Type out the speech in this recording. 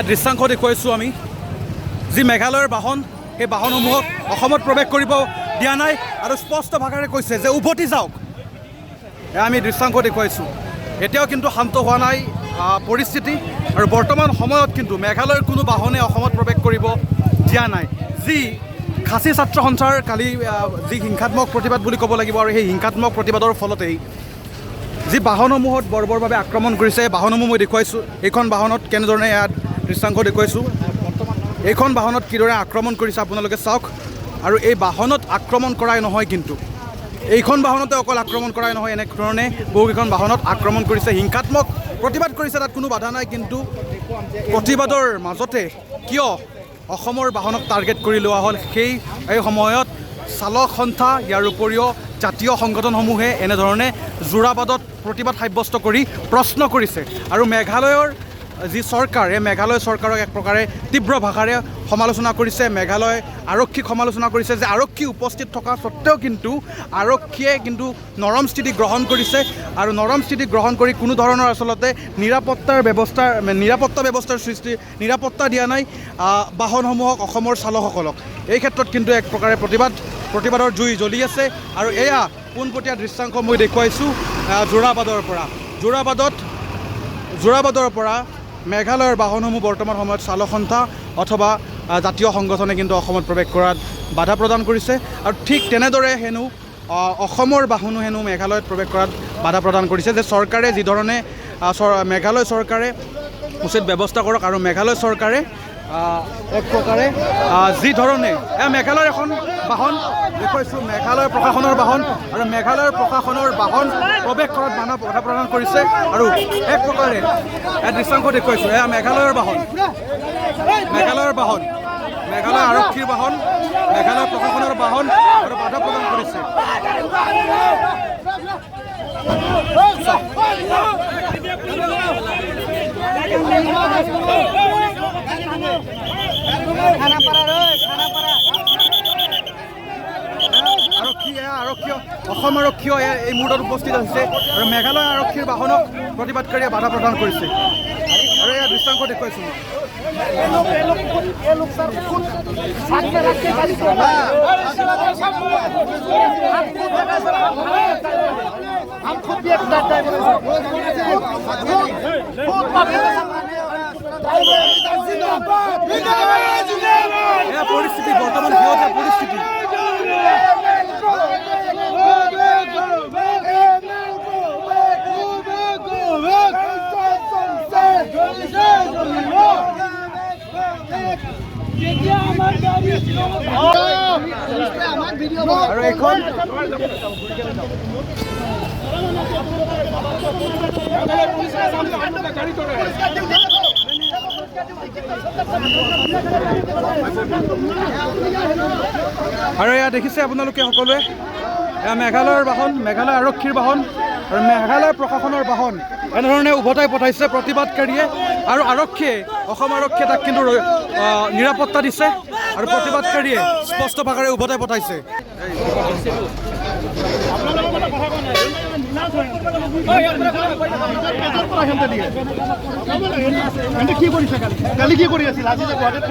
দৃশ্যাংশ দেখুৱাইছোঁ আমি যি মেঘালয়ৰ বাহন সেই বাহনসমূহক অসমত প্ৰৱেশ কৰিব দিয়া নাই আৰু স্পষ্ট ভাষাৰে কৈছে যে উভতি যাওক। আমি দৃশ্যাংশ দেখুৱাইছোঁ। এতিয়াও কিন্তু শান্ত হোৱা নাই পৰিস্থিতি আৰু বৰ্তমান সময়ত কিন্তু মেঘালয়ৰ কোনো বাহনে অসমত প্ৰৱেশ কৰিব দিয়া নাই। যি খাচী ছাত্ৰ সন্থাৰ কালি যি হিংসাত্মক প্ৰতিবাদ বুলি ক'ব লাগিব আৰু সেই হিংসাত্মক প্ৰতিবাদৰ ফলতেই যি বাহনসমূহত বৰ্বৰভাৱে আক্ৰমণ কৰিছে, বাহনসমূহ মই দেখুৱাইছোঁ। এইখন বাহনত কেনেধৰণে ইয়াত দৃশ্যাংশ দেখুৱাইছোঁ। এইখন বাহনত কিদৰে আক্ৰমণ কৰিছে আপোনালোকে চাওক। আৰু এই বাহনত আক্ৰমণ কৰাই নহয়, কিন্তু এইখন বাহনতে অকল আক্ৰমণ কৰাই নহয়, এনেধৰণে বহুকেইখন বাহনত আক্ৰমণ কৰিছে, হিংসাত্মক প্ৰতিবাদ কৰিছে। তাত কোনো বাধা নাই, কিন্তু প্ৰতিবাদৰ মাজতে কিয় অসমৰ বাহনক টাৰ্গেট কৰি লোৱা হ'ল এই সময়ত চালক সন্থা ইয়াৰ উপৰিও জাতীয় সংগঠনসমূহে এনেধৰণে যোৰাবাদত প্ৰতিবাদ সাব্যস্ত কৰি প্ৰশ্ন কৰিছে। আৰু মেঘালয়ৰ যি চৰকাৰ, এই মেঘালয় চৰকাৰক এক প্ৰকাৰে তীব্ৰ ভাষাৰে সমালোচনা কৰিছে। মেঘালয় আৰক্ষীক সমালোচনা কৰিছে যে আৰক্ষী উপস্থিত থকা স্বত্তেও কিন্তু আৰক্ষীয়ে কিন্তু নৰম স্থিতি গ্ৰহণ কৰিছে আৰু নৰম স্থিতি গ্ৰহণ কৰি কোনো ধৰণৰ আচলতে নিৰাপত্তা ব্যৱস্থাৰ নিৰাপত্তা দিয়া নাই বাহনসমূহক, অসমৰ চালকসকলক। এই ক্ষেত্ৰত কিন্তু এক প্ৰকাৰে প্ৰতিবাদৰ জুই জ্বলি আছে। আৰু এয়া পোনপটীয়া দৃশ্যাংশ মই দেখুৱাইছোঁ যোৰাবাদৰ পৰা মেঘালয়ৰ বাহনসমূহ বৰ্তমান সময়ত চালক সন্থা অথবা জাতীয় সংগঠনে কিন্তু অসমত প্ৰৱেশ কৰাত বাধা প্ৰদান কৰিছে। আৰু ঠিক তেনেদৰে হেনো অসমৰ বাহনো হেনো মেঘালয়ত প্ৰৱেশ কৰাত বাধা প্ৰদান কৰিছে। যে চৰকাৰে যিধৰণে মেঘালয় চৰকাৰে উচিত ব্যৱস্থা কৰক আৰু মেঘালয় চৰকাৰে এক প্ৰকাৰে যিধৰণে মেঘালয়ৰ এখন বাহন দেখুৱাইছোঁ, মেঘালয় প্ৰশাসনৰ বাহন আৰু মেঘালয়ৰ প্ৰশাসনৰ বাহন প্ৰৱেশ কৰাত বাধা প্ৰদান কৰিছে। আৰু এক প্ৰকাৰে দৃশ্যাংশ দেখুৱাইছোঁ, এয়া মেঘালয়ৰ বাহন, মেঘালয় আৰক্ষীৰ বাহন, মেঘালয় প্ৰশাসনৰ বাহন আৰু বাধা প্ৰদান কৰিছে। অসম আৰক্ষীও এই মুহূৰ্তত উপস্থিত হৈছে আৰু মেঘালয় আৰক্ষীৰ বাহনক প্ৰতিবাদকাৰীয়ে বাধা প্ৰদান কৰিছে। আৰু এয়া দৃশ্যাংশ দেখুৱাইছোঁ। পৰিস্থিতি বৰ্তমান সিহঁতৰ পৰিস্থিতি আৰু এখন আৰু এয়া দেখিছে আপোনালোকে সকলোৱে, এয়া মেঘালয়ৰ বাহন, মেঘালয় আৰক্ষীৰ বাহন আৰু মেঘালয় প্ৰশাসনৰ বাহন এনেধৰণে উভতাই পঠাইছে প্ৰতিবাদকাৰীয়ে। আৰু আৰক্ষীয়ে, অসম আৰক্ষীয়ে তাক কিন্তু নিৰাপত্তা দিছে আৰু প্ৰতিবাদকাৰীয়ে স্পষ্ট ভাষাৰে উভতাই পঠাইছে। কি কৰি আছিল আজি যে গুৱাহাটীত